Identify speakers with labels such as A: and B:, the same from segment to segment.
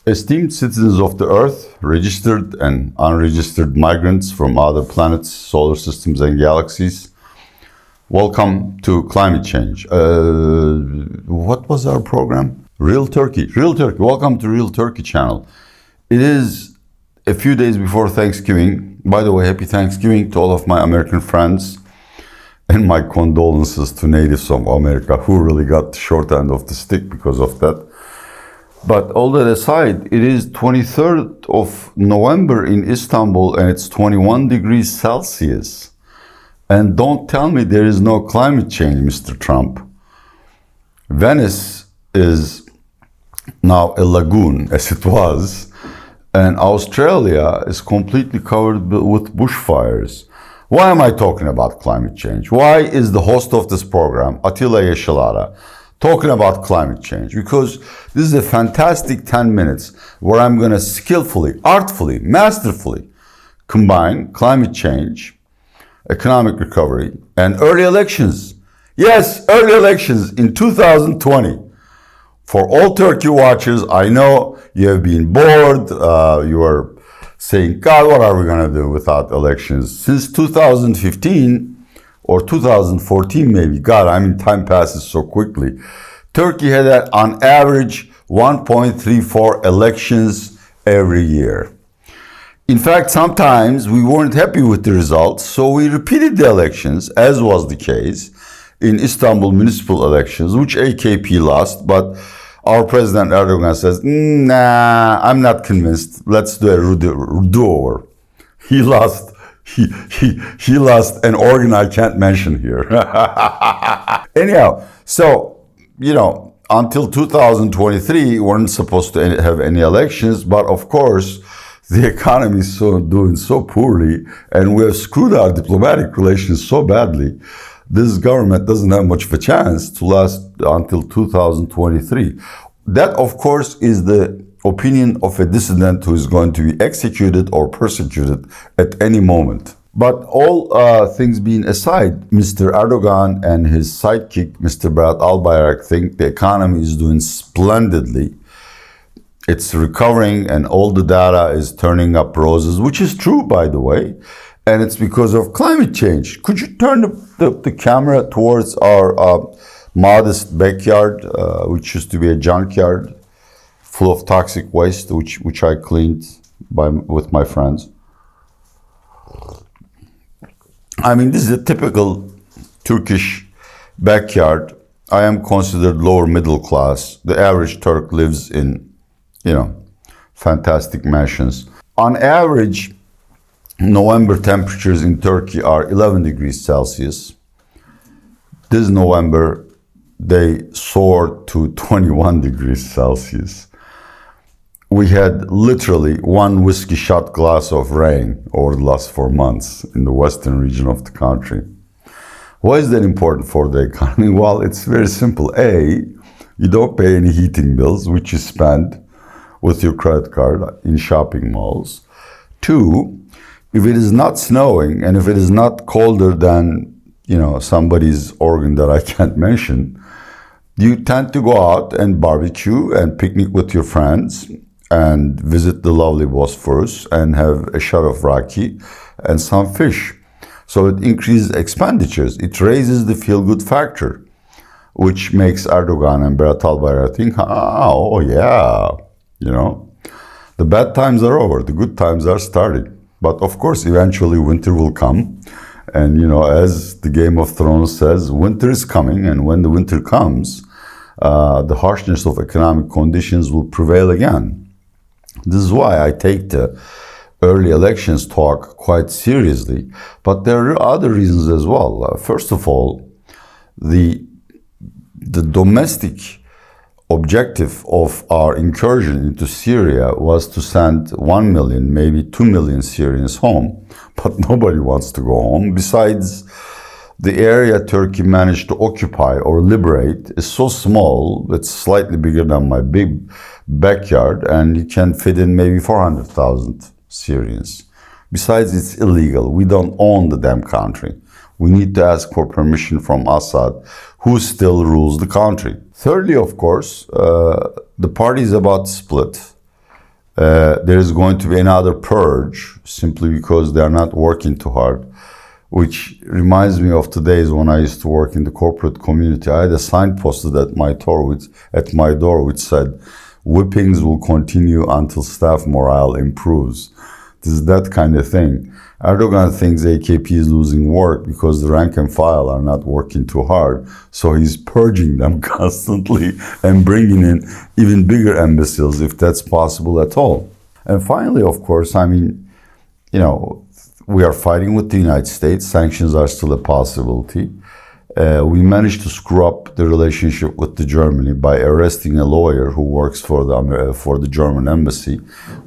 A: Esteemed citizens of the Earth, registered and unregistered migrants from other planets, solar systems, and galaxies, welcome to Climate Change. What was our program? Real Turkey. Real Turkey. Welcome to Real Turkey channel. It is a few days before Thanksgiving. By the way, happy Thanksgiving to all of my American friends, and my condolences to natives of America who really got the short end of the stick because of that. But all that aside, it is 23rd of November in Istanbul and it's 21 degrees Celsius. And don't tell me there is no climate change, Mr. Trump. Venice is now a lagoon, as it was, and Australia is completely covered with bushfires. Why am I talking about climate change? Why is the host of this program, Atilla Yeşilara, talking about climate change? Because this is a fantastic 10 minutes where I'm going to skillfully, artfully, masterfully combine climate change, economic recovery, and early elections. Yes, early elections in 2020. For all Turkey watchers, I know you have been bored. You are saying, God, what are we going to do without elections? Since 2015, or 2014 maybe, God, I mean, time passes so quickly. Turkey had on average 1.34 elections every year. In fact, sometimes we weren't happy with the results, so we repeated the elections, as was the case in Istanbul municipal elections, which AKP lost, but our President Erdogan says, nah, I'm not convinced. Let's do a do-over. He lost. He lost an organ I can't mention here. Anyhow, so, until 2023, we weren't supposed to have any elections, but of course, the economy is doing so poorly, and we have screwed our diplomatic relations so badly, this government doesn't have much of a chance to last until 2023. That, of course, is the opinion of a dissident who is going to be executed or persecuted at any moment. But all things being aside, Mr. Erdogan and his sidekick, Mr. Berat Albayrak, think the economy is doing splendidly. It's recovering and all the data is turning up roses, which is true, by the way. And it's because of climate change. Could you turn the camera towards our modest backyard, which used to be a junkyard full of toxic waste, which I cleaned with my friends. I mean, this is a typical Turkish backyard. I am considered lower middle class. The average Turk lives in, fantastic mansions. On average, November temperatures in Turkey are 11 degrees Celsius. This November, they soared to 21 degrees Celsius. We had literally one whiskey shot glass of rain over the last 4 months in the western region of the country. Why is that important for the economy? Well, it's very simple. A, you don't pay any heating bills, which you spend with your credit card in shopping malls. Two, if it is not snowing and if it is not colder than, somebody's organ that I can't mention, you tend to go out and barbecue and picnic with your friends and visit the lovely Bosphorus and have a shot of raki and some fish. So it increases expenditures. It raises the feel-good factor, which makes Erdogan and Berat Albayrak think, oh yeah, the bad times are over, the good times are starting. But of course, eventually winter will come. And, as the Game of Thrones says, winter is coming. And when the winter comes, the harshness of economic conditions will prevail again. This is why I take the early elections talk quite seriously. But there are other reasons as well. First of all, the domestic objective of our incursion into Syria was to send 1 million, maybe 2 million Syrians home. But nobody wants to go home. Besides, the area Turkey managed to occupy or liberate is so small, it's slightly bigger than my big backyard, and you can fit in maybe 400,000 Syrians. Besides, it's illegal. We don't own the damn country. We need to ask for permission from Assad, who still rules the country. Thirdly, of course, the party is about to split. there is going to be another purge simply because they are not working too hard, which reminds me of the days when I used to work in the corporate community. I had a sign posted at my door which said, "Whippings will continue until staff morale improves." This is that kind of thing. Erdogan thinks AKP is losing work because the rank and file are not working too hard. So he's purging them constantly and bringing in even bigger imbeciles if that's possible at all. And finally, of course, we are fighting with the United States. Sanctions are still a possibility. We managed to screw up the relationship with Germany by arresting a lawyer who works for the German embassy,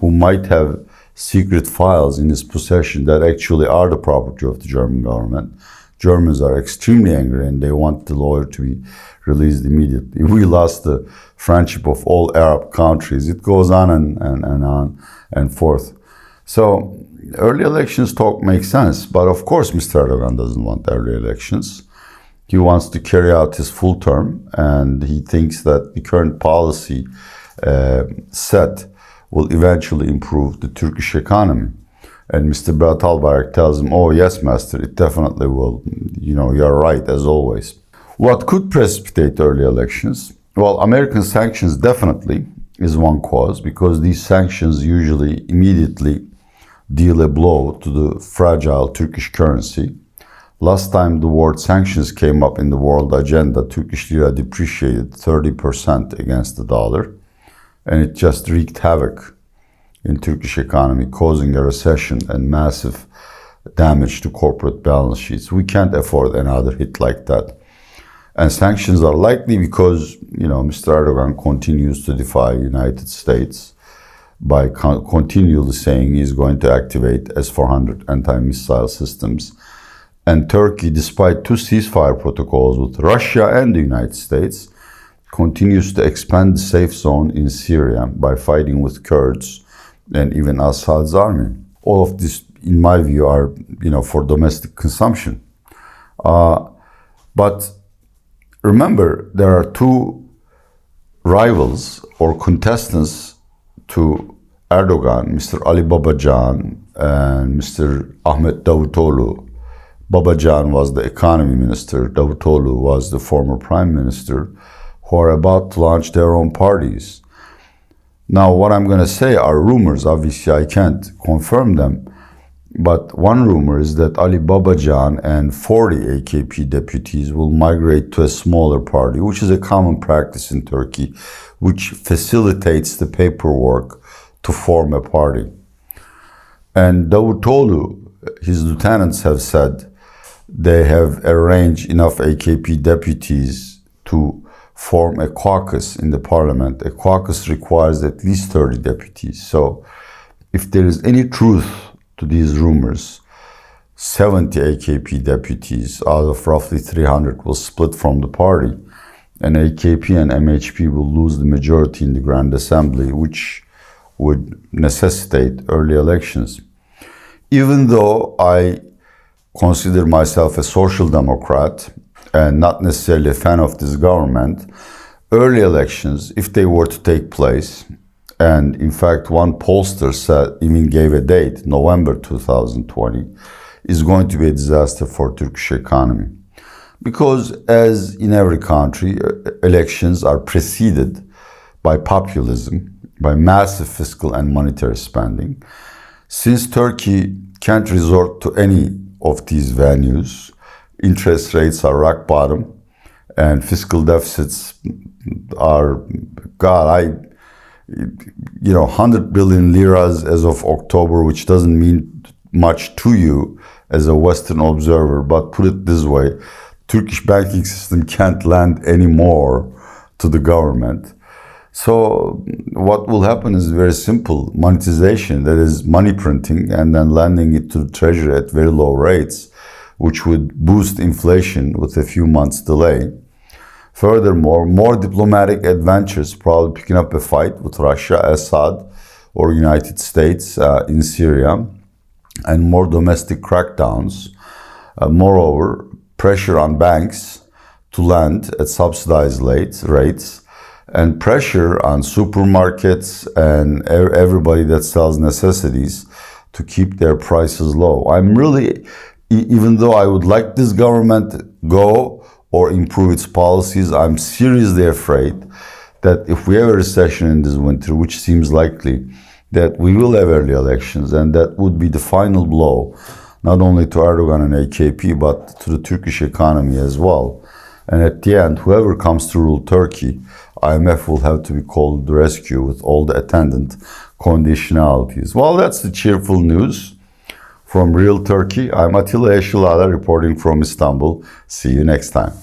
A: who might have secret files in his possession that actually are the property of the German government. Germans are extremely angry and they want the lawyer to be released immediately. We lost the friendship of all Arab countries. It goes on and forth. So early elections talk makes sense, but of course Mr. Erdogan doesn't want early elections. He wants to carry out his full term, and he thinks that the current policy set will eventually improve the Turkish economy. And Mr. Berat Albayrak tells him, "Oh yes, master, it definitely will. You're right, as always." What could precipitate early elections? Well, American sanctions definitely is one cause, because these sanctions usually immediately deal a blow to the fragile Turkish currency. Last time the word sanctions came up in the world agenda, Turkish lira depreciated 30% against the dollar, and it just wreaked havoc in Turkish economy, causing a recession and massive damage to corporate balance sheets. We can't afford another hit like that. And sanctions are likely because, Mr. Erdogan continues to defy United States by continually saying he's going to activate S-400 anti-missile systems. And Turkey, despite two ceasefire protocols with Russia and the United States, continues to expand the safe zone in Syria by fighting with Kurds and even Assad's army. All of this, in my view, are for domestic consumption. But remember, there are two rivals or contestants to Erdogan, Mr. Ali Babacan and Mr. Ahmet Davutoglu. Babacan was the economy minister, Davutoglu was the former prime minister, who are about to launch their own parties. Now, what I'm going to say are rumors. Obviously, I can't confirm them. But one rumor is that Ali Babacan and 40 AKP deputies will migrate to a smaller party, which is a common practice in Turkey, which facilitates the paperwork to form a party. And Davutoglu, his lieutenants have said they have arranged enough AKP deputies to form a caucus in the parliament. A caucus requires at least 30 deputies. So if there is any truth to these rumors, 70 AKP deputies out of roughly 300 will split from the party, and AKP and MHP will lose the majority in the Grand Assembly, which would necessitate early elections. Even though I consider myself a social democrat and not necessarily a fan of this government, early elections, if they were to take place, and in fact one pollster even gave a date, November 2020, is going to be a disaster for Turkish economy. Because as in every country, elections are preceded by populism, by massive fiscal and monetary spending. Since Turkey can't resort to any of these venues, interest rates are rock bottom, and fiscal deficits are, 100 billion liras as of October, which doesn't mean much to you as a Western observer. But put it this way, Turkish banking system can't lend any more to the government. So what will happen is very simple. Monetization, that is money printing and then lending it to the treasury at very low rates, which would boost inflation with a few months delay. Furthermore, more diplomatic adventures, probably picking up a fight with Russia, Assad, or United States in Syria, and more domestic crackdowns. Moreover, pressure on banks to lend at subsidized rates, and pressure on supermarkets and everybody that sells necessities to keep their prices low. I'm really, even though I would like this government to go or improve its policies, I'm seriously afraid that if we have a recession in this winter, which seems likely, that we will have early elections, and that would be the final blow, not only to Erdogan and AKP, but to the Turkish economy as well. And at the end, whoever comes to rule Turkey, IMF will have to be called to the rescue with all the attendant conditionalities. Well, that's the cheerful news from real Turkey. I'm Atilla Yeşilağlar reporting from Istanbul. See you next time.